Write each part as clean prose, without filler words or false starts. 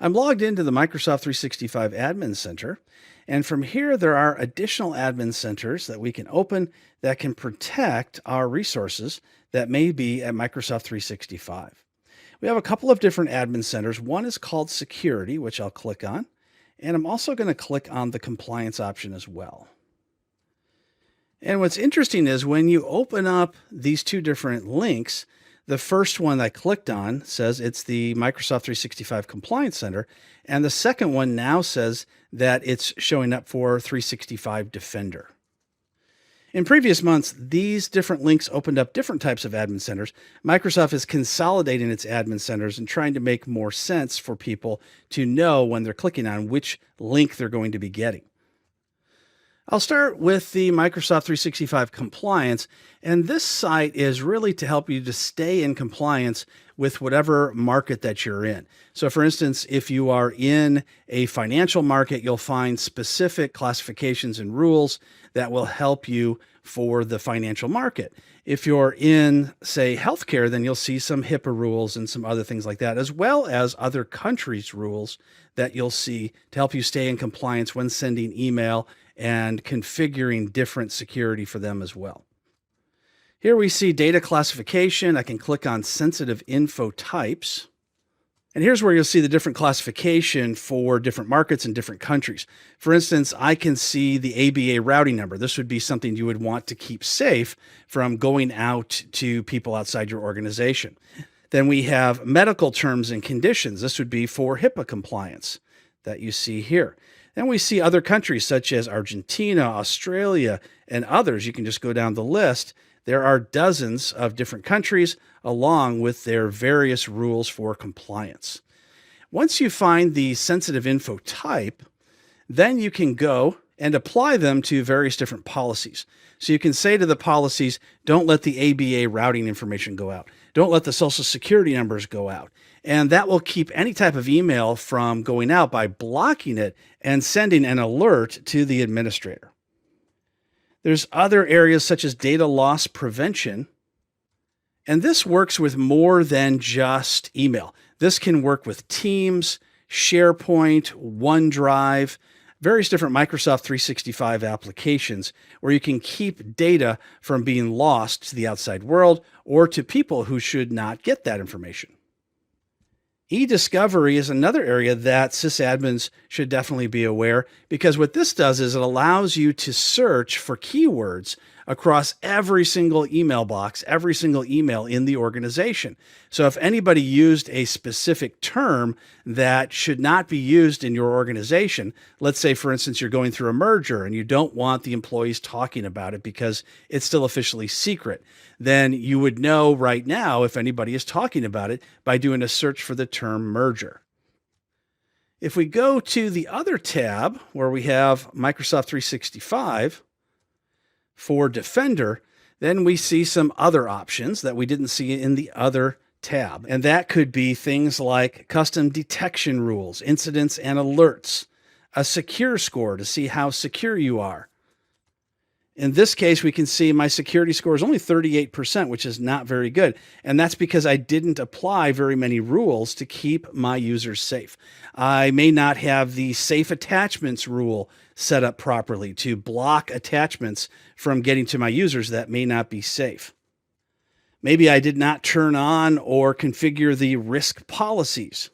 I'm logged into the Microsoft 365 Admin Center, and from here there are additional admin centers that we can open that can protect our resources that may be at Microsoft 365. We have a couple of different admin centers. One is called Security, which I'll click on, and I'm also going to click on the Compliance option as well. And what's interesting is when you open up these two different links, the first one I clicked on says it's the Microsoft 365 Compliance Center, and the second one now says that it's showing up for 365 Defender. In previous months, these different links opened up different types of admin centers. Microsoft is consolidating its admin centers and trying to make more sense for people to know when they're clicking on which link they're going to be getting. I'll start with the Microsoft 365 Compliance, and this site is really to help you to stay in compliance with whatever market that you're in. So for instance, if you are in a financial market, you'll find specific classifications and rules that will help you for the financial market. If you're in, say, healthcare, then you'll see some HIPAA rules and some other things like that, as well as other countries' rules that you'll see to help you stay in compliance when sending email and configuring different security for them as well. Here we see data classification. I can click on sensitive info types. And here's where you'll see the different classification for different markets and different countries. For instance, I can see the ABA routing number. This would be something you would want to keep safe from going out to people outside your organization. Then we have medical terms and conditions. This would be for HIPAA compliance that you see here. Then we see other countries such as Argentina, Australia, and others. You can just go down the list. There are dozens of different countries along with their various rules for compliance. Once you find the sensitive info type, then you can go and apply them to various different policies. So you can say to the policies, don't let the ABA routing information go out. Don't let the social security numbers go out. And that will keep any type of email from going out by blocking it and sending an alert to the administrator. There's other areas such as data loss prevention. And this works with more than just email. This can work with Teams, SharePoint, OneDrive, various different Microsoft 365 applications where you can keep data from being lost to the outside world or to people who should not get that information. E-discovery is another area that sysadmins should definitely be aware, because what this does is it allows you to search for keywords across every single email box, every single email in the organization. So if anybody used a specific term that should not be used in your organization, let's say, for instance, you're going through a merger and you don't want the employees talking about it because it's still officially secret, then you would know right now if anybody is talking about it by doing a search for the term merger. If we go to the other tab where we have Microsoft 365, for Defender, then we see some other options that we didn't see in the other tab. And that could be things like custom detection rules, incidents and alerts, a secure score to see how secure you are. In this case, we can see my security score is only 38%, which is not very good. And that's because I didn't apply very many rules to keep my users safe. I may not have the safe attachments rule set up properly to block attachments from getting to my users that may not be safe. Maybe I did not turn on or configure the risk policies,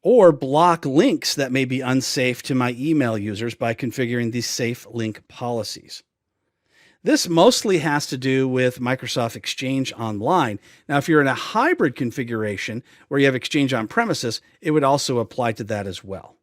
or block links that may be unsafe to my email users by configuring these safe link policies. This mostly has to do with Microsoft Exchange Online. Now, if you're in a hybrid configuration where you have Exchange on premises, it would also apply to that as well.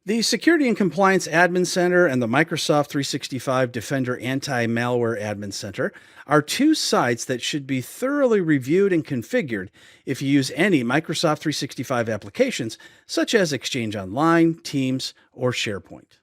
The Security and Compliance Admin Center and the Microsoft 365 Defender Anti-Malware Admin Center are two sites that should be thoroughly reviewed and configured if you use any Microsoft 365 applications, such as Exchange Online, Teams, or SharePoint.